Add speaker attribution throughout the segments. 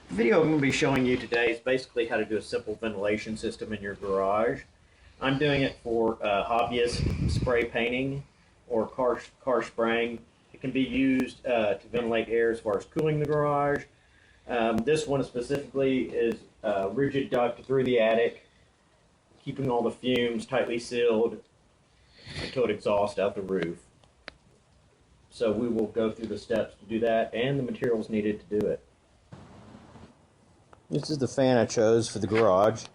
Speaker 1: The video I'm going to be showing you today is basically how to do a simple ventilation system in your garage. I'm doing it for hobbyist spray painting or car spraying. It can be used to ventilate air as far as cooling the garage. This one specifically is rigid duct through the attic, keeping all the fumes tightly sealed until it exhausts out the roof. So we will go through the steps to do that and the materials needed to do it. This is the fan I chose for the garage.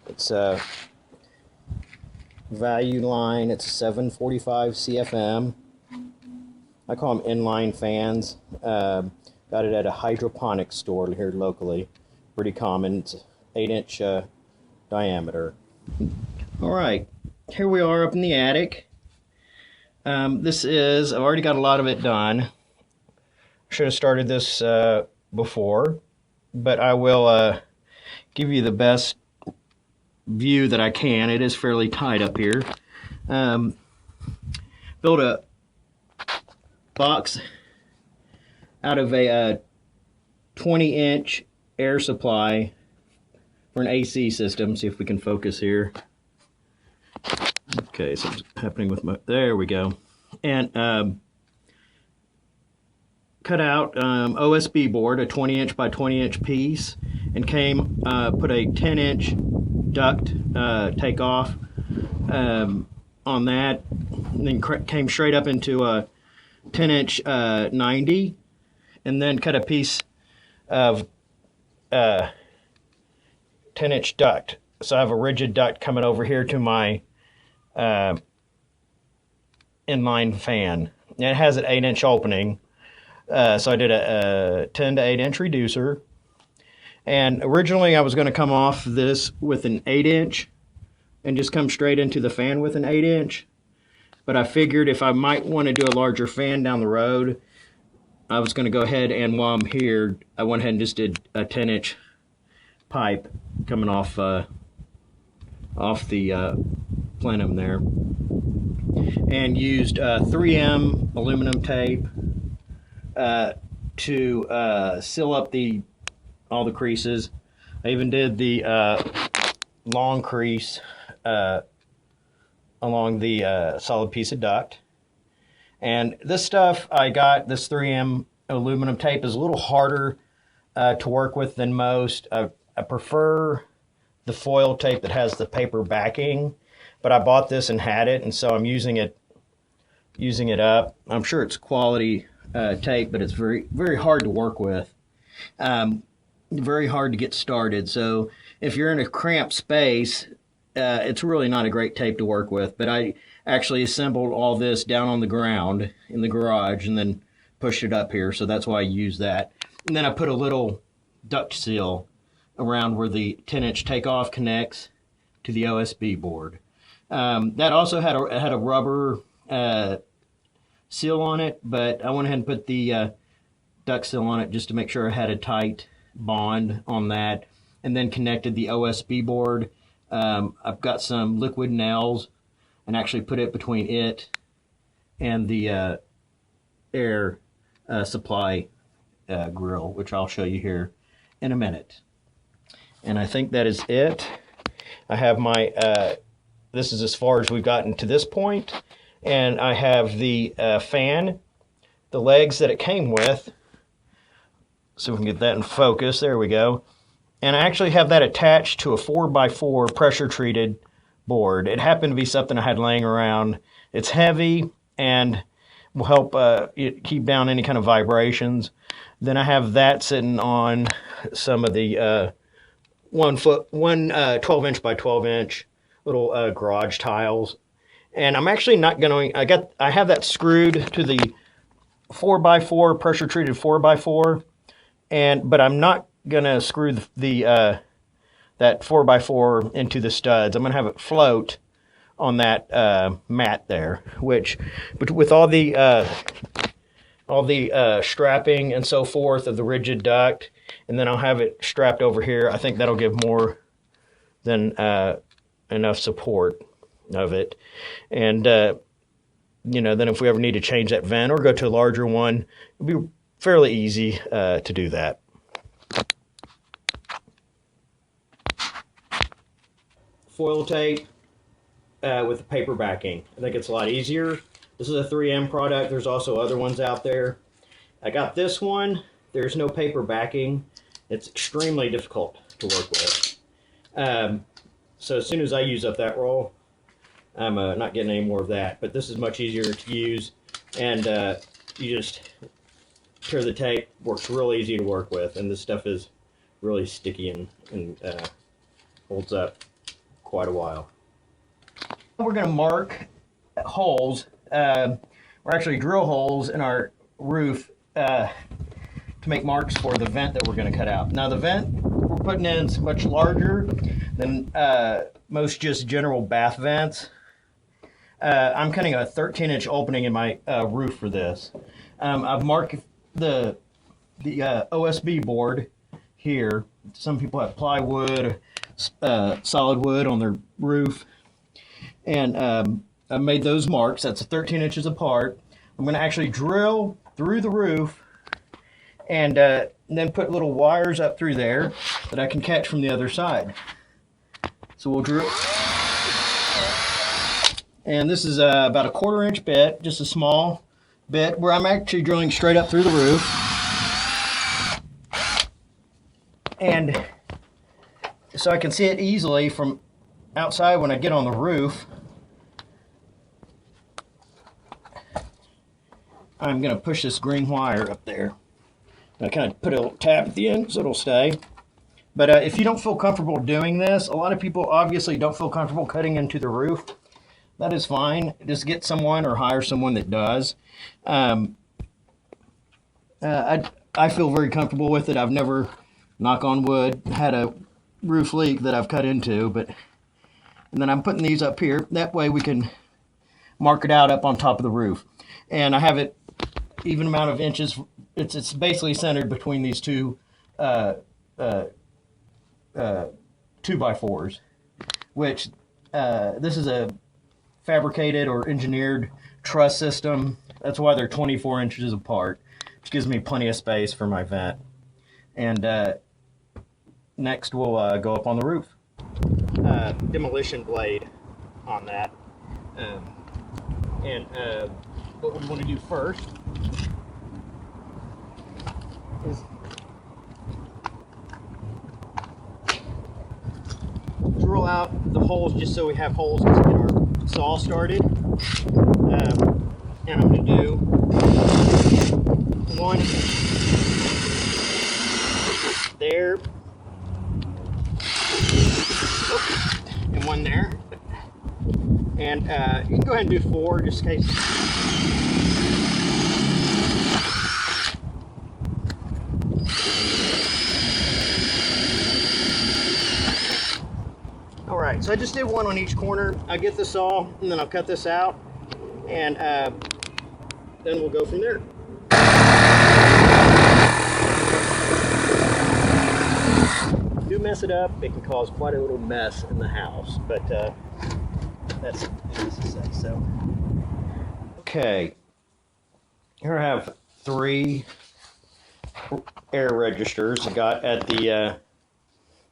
Speaker 1: It's a value line. It's a 745 CFM. I call them inline fans. Got it at a hydroponics store here locally. Pretty common. It's 8-inch diameter. All right, here we are up in the attic. I've already got a lot of it done. Should have started this before, but I will give you the best view that I can. It is fairly tight up here. Built a box out of a 20-inch air supply for an AC system. See if we can focus here. Okay, something's happening with my, there we go. And cut out OSB board, a 20-inch by 20-inch piece, and put a 10-inch duct takeoff on that, and then came straight up into a 10-inch 90, and then cut a piece of 10-inch duct. So I have a rigid duct coming over here to my inline fan. And it has an 8-inch opening. So I did a 10 to 8-inch reducer. And originally I was going to come off this with an 8-inch and just come straight into the fan with an 8-inch. But I figured if I might want to do a larger fan down the road, I was going to go ahead and while I'm here, I went ahead and just did a 10-inch pipe coming off the plenum there, and used 3M aluminum tape to seal up all the creases. I even did the long crease along the solid piece of duct. And this stuff I got, this 3M aluminum tape, is a little harder to work with than most. I prefer the foil tape that has the paper backing, but I bought this and had it, and so I'm using it up. I'm sure it's quality tape, but it's very, very hard to work with. Very hard to get started. So if you're in a cramped space, it's really not a great tape to work with. But I actually assembled all this down on the ground in the garage and then pushed it up here. So that's why I use that. And then I put a little duct seal around where the 10-inch takeoff connects to the OSB board. That also had a rubber seal on it, but I went ahead and put the duct seal on it just to make sure I had a tight bond on that, and then connected the OSB board. I've got some liquid nails and actually put it between it and the air supply grill, which I'll show you here in a minute. And I think that is it. I have my, this is as far as we've gotten to this point. And I have the fan, the legs that it came with. So we can get that in focus. There we go. And I actually have that attached to a 4x4 pressure treated board. It happened to be something I had laying around. It's heavy and will help keep down any kind of vibrations. Then I have that sitting on some of the 12-inch by 12-inch little garage tiles. And I'm actually not going to, I have that screwed to the 4x4, pressure treated 4x4, but I'm not going to screw that 4x4 into the studs. I'm going to have it float on that mat there, which, with all the strapping and so forth of the rigid duct, and then I'll have it strapped over here. I think that'll give more than enough support of it. And then if we ever need to change that vent or go to a larger one, it'll be fairly easy to do that. foil tape with the paper backing. I think it's a lot easier. This is a 3M product. There's also other ones out there. I got this one. There's no paper backing. It's extremely difficult to work with. So as soon as I use up that roll, I'm not getting any more of that. But this is much easier to use, and you just tear the tape. Works real easy to work with, and this stuff is really sticky and holds up quite a while. We're going to mark holes. We're actually drill holes in our roof to make marks for the vent that we're going to cut out. Now the vent we're putting in is much larger than most just general bath vents. I'm cutting a 13-inch opening in my roof for this. I've marked the OSB board here. Some people have plywood, solid wood on their roof, and I made those marks. That's 13 inches apart. I'm going to actually drill through the roof and then put little wires up through there that I can catch from the other side. So we'll drill. And this is about a 1/4 inch bit, just a small bit, where I'm actually drilling straight up through the roof. And so I can see it easily from outside when I get on the roof. I'm going to push this green wire up there. I kind of put a little tab at the end so it'll stay. But if you don't feel comfortable doing this, a lot of people obviously don't feel comfortable cutting into the roof. That is fine. Just get someone or hire someone that does. I feel very comfortable with it. I've never, knock on wood, had a roof leak that I've cut into. And then I'm putting these up here. That way we can mark it out up on top of the roof. And I have it even amount of inches. It's basically centered between these two 2x4s, which this is a fabricated or engineered truss system. That's why they're 24 inches apart, which gives me plenty of space for my vent. And next we'll go up on the roof. Demolition blade on that. What we want to do first is drill out the holes just so we have holes to get our saw started. And I'm going to do one there, and one there. And you can go ahead and do 4 just in case. All right, so I just did 1 on each corner. I'll get the saw and then I'll cut this out, and then we'll go from there. Do mess it up, it can cause quite a little mess in the house, but that's easy to say. So, okay, here I have 3 air registers I got at the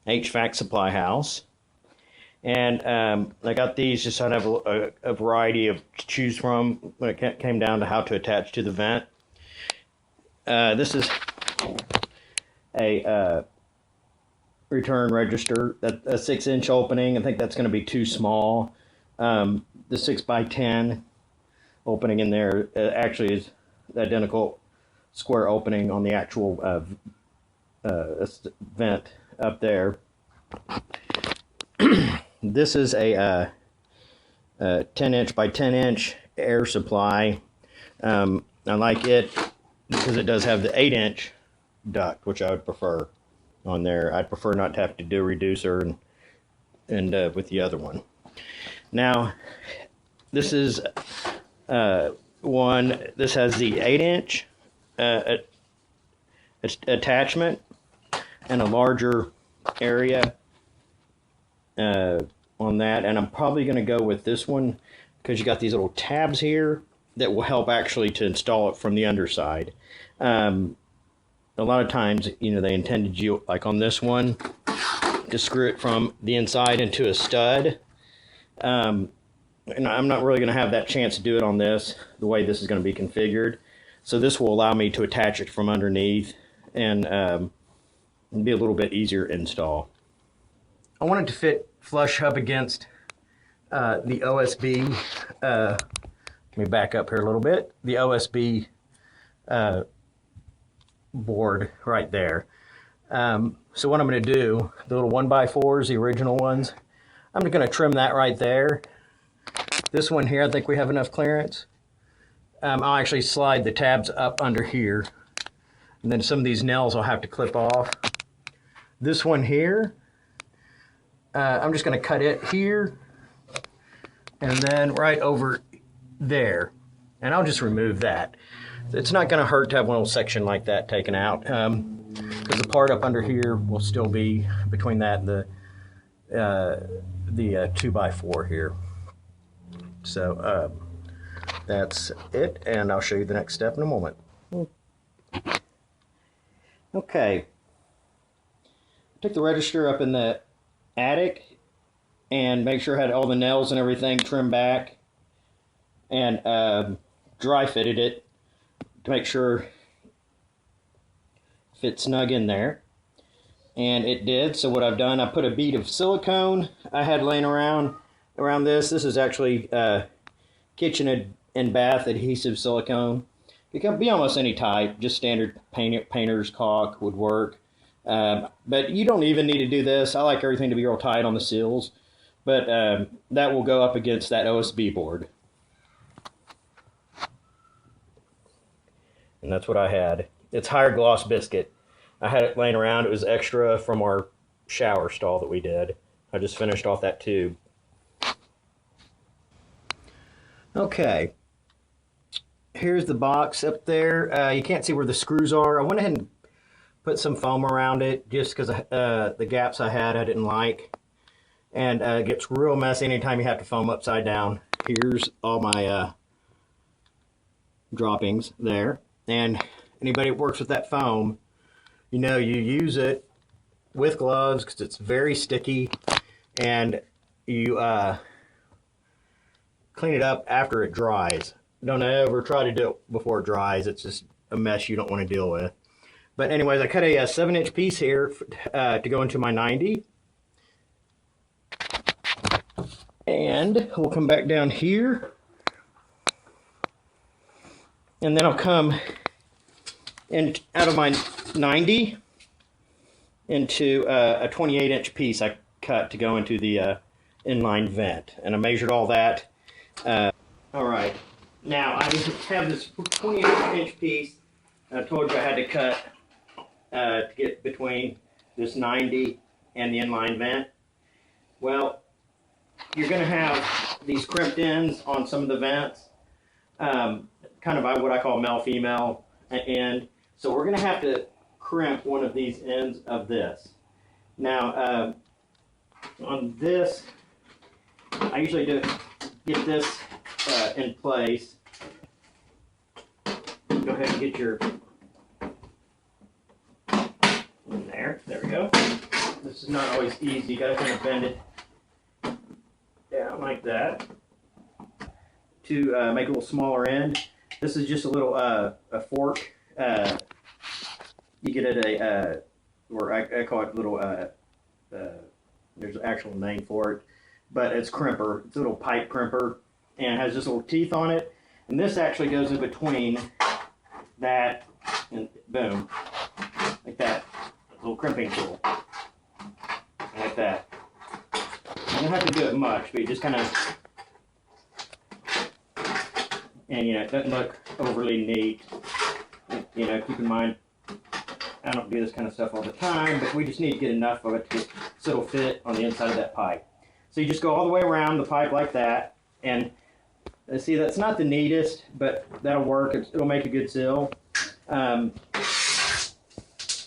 Speaker 1: HVAC supply house. And I got these just so I have a variety to choose from when it came down to how to attach to the vent. This is a return register, a 6-inch opening. I think that's going to be too small. The 6x10 opening in there actually is the identical square opening on the actual vent up there. This is a 10-inch by 10-inch air supply. I like it because it does have the 8-inch duct, which I would prefer on there. I'd prefer not to have to do a reducer and with the other one. Now, this is one. This has the 8-inch attachment and a larger area on that, and I'm probably going to go with this one because you got these little tabs here that will help actually to install it from the underside. A lot of times, they intended you, like on this one, to screw it from the inside into a stud, And I'm not really going to have that chance to do it on this, the way this is going to be configured. So this will allow me to attach it from underneath and be a little bit easier to install. I wanted to fit flush up against the OSB. Let me back up here a little bit. The OSB board right there. So what I'm going to do, the little 1x4s, the original ones, I'm going to trim that right there. This one here, I think we have enough clearance. I'll actually slide the tabs up under here. And then some of these nails I'll have to clip off. This one here, I'm just going to cut it here. And then right over there. And I'll just remove that. It's not going to hurt to have one little section like that taken out. Because the part up under here will still be between that and the 2x4 here. So that's it, and I'll show you the next step in a moment. Okay, took the register up in the attic and make sure I had all the nails and everything trimmed back, and dry fitted it to make sure it fit snug in there. And it did. So what I've done, I put a bead of silicone I had laying around this. This is actually kitchen and bath adhesive silicone. It can be almost any type, just standard painter's caulk would work. But you don't even need to do this. I like everything to be real tight on the seals. But that will go up against that OSB board. And that's what I had. It's higher gloss biscuit. I had it laying around. It was extra from our shower stall that we did. I just finished off that tube. Okay, here's the box up there. You can't see where the screws are. I went ahead and put some foam around it just because the gaps I had I didn't like. And it gets real messy anytime you have to foam upside down. Here's all my droppings there. And anybody that works with that foam, you know you use it with gloves because it's very sticky, and you clean it up after it dries. Don't ever try to do it before it dries. It's just a mess you don't want to deal with. But anyways, I cut a 7-inch piece here to go into my 90. And we'll come back down here. And then I'll come in out of my 90 into a 28-inch piece I cut to go into the inline vent. And I measured all that. All right, now I have this 28-inch piece. I told you I had to cut to get between this 90 and the inline vent. Well, you're going to have these crimped ends on some of the vents, kind of by what I call male-female end. So we're going to have to crimp one of these ends of this. Now, on this, I usually do get this in place. Go ahead and get your in there. There we go. This is not always easy. You got to kind of bend it down like that to make a little smaller end. This is just a little a fork. You get at a or I call it a little. There's an actual name for it, but it's crimper. It's a little pipe crimper, and it has just little teeth on it. And this actually goes in between that and boom, like that. Little crimping tool, like that. You don't have to do it much, but you just kind of, and you know, it doesn't look overly neat. You know, keep in mind, I don't do this kind of stuff all the time, but we just need to get enough of it to get, so it'll fit on the inside of that pipe. So you just go all the way around the pipe like that, and see, that's not the neatest, but that'll work. It'll make a good seal.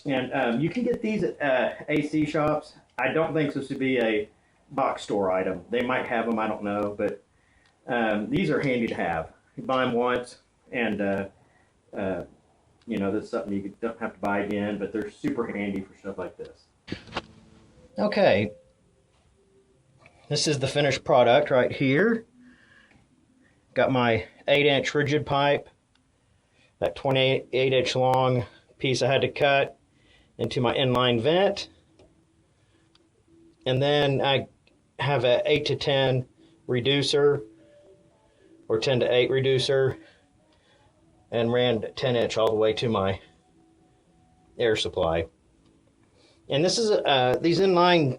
Speaker 1: You can get these at AC shops. I don't think this would be a box store item. They might have them, I don't know, but these are handy to have. You buy them once, and you know, that's something you don't have to buy again, but they're super handy for stuff like this. Okay. This is the finished product right here. Got my 8-inch rigid pipe, that 28-inch long piece I had to cut into my inline vent. And then I have a 8 to 10 reducer, or 10 to 8 reducer, and ran 10-inch all the way to my air supply. And this is these inline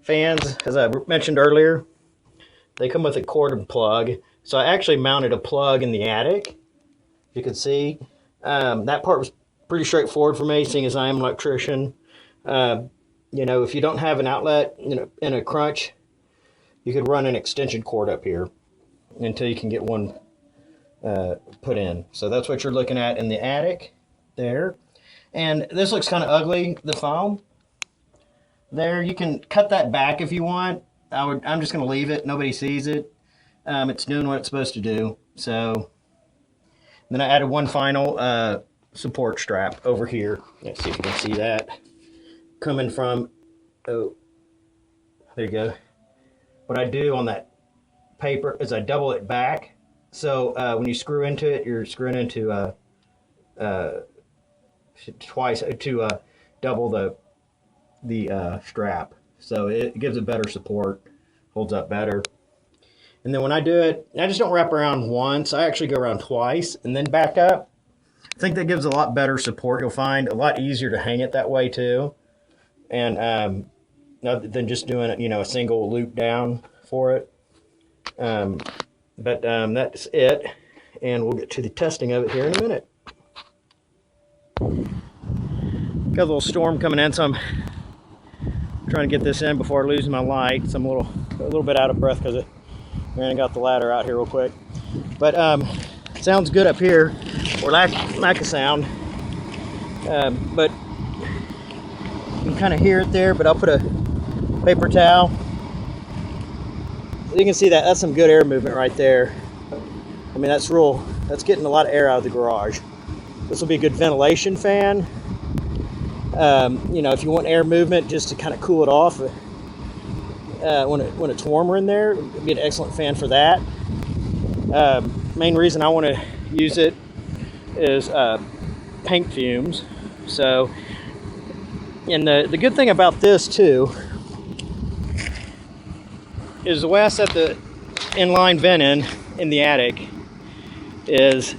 Speaker 1: fans, as I mentioned earlier, they come with a cord plug. So I actually mounted a plug in the attic. You can see that part was pretty straightforward for me, seeing as I am an electrician. You know, if you don't have an outlet in a crunch, you could run an extension cord up here until you can get one put in. So that's what you're looking at in the attic there. And this looks kind of ugly, the foam. There, you can cut that back if you want. I'm just going to leave it. Nobody sees it. It's doing what it's supposed to do. So then I added one final support strap over here. Let's see if you can see that. Coming from, oh, there you go. What I do on that paper is I double it back. So when you screw into it, you're screwing into twice to double the strap. So it gives it better support, holds up better. And then when I do it, I just don't wrap around once. I actually go around twice and then back up. I think that gives a lot better support. You'll find a lot easier to hang it that way too. And other than just doing it, a single loop down for it. But that's it. And we'll get to the testing of it here in a minute. Got a little storm coming in, so I'm trying to get this in before I lose my light. So I'm a little bit out of breath because I ran and got the ladder out here real quick. But sounds good up here, or lack of sound. But you can kind of hear it there. But I'll put a paper towel. You can see that's some good air movement right there. I mean, that's getting a lot of air out of the garage. This will be a good ventilation fan. If you want air movement just to kind of cool it off when it's warmer in there, it'd be an excellent fan for that. Main reason I want to use it is paint fumes. So, and the good thing about this too is the way I set the inline vent in the attic is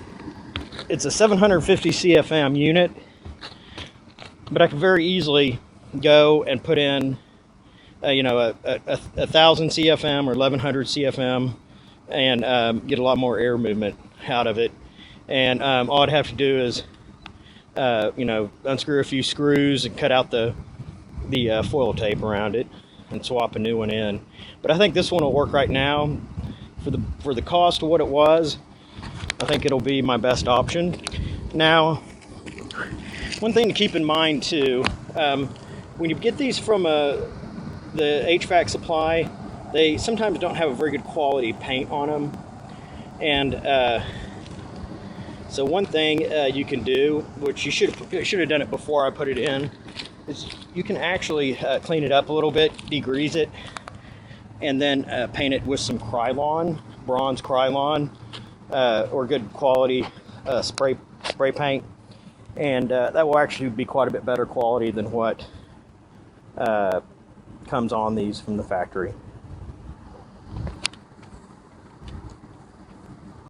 Speaker 1: it's a 750 CFM unit. But I can very easily go and put in, a 1,000 CFM or 1,100 CFM and get a lot more air movement out of it. And all I'd have to do is, unscrew a few screws and cut out the foil tape around it and swap a new one in. But I think this one will work right now. For the cost of what it was, I think it'll be my best option. Now, one thing to keep in mind too, when you get these from the HVAC supply, they sometimes don't have a very good quality paint on them. And so one thing you can do, which you should have done it before I put it in, is you can actually clean it up a little bit, degrease it, and then paint it with some Krylon, bronze Krylon, or good quality spray paint. And that will actually be quite a bit better quality than what comes on these from the factory.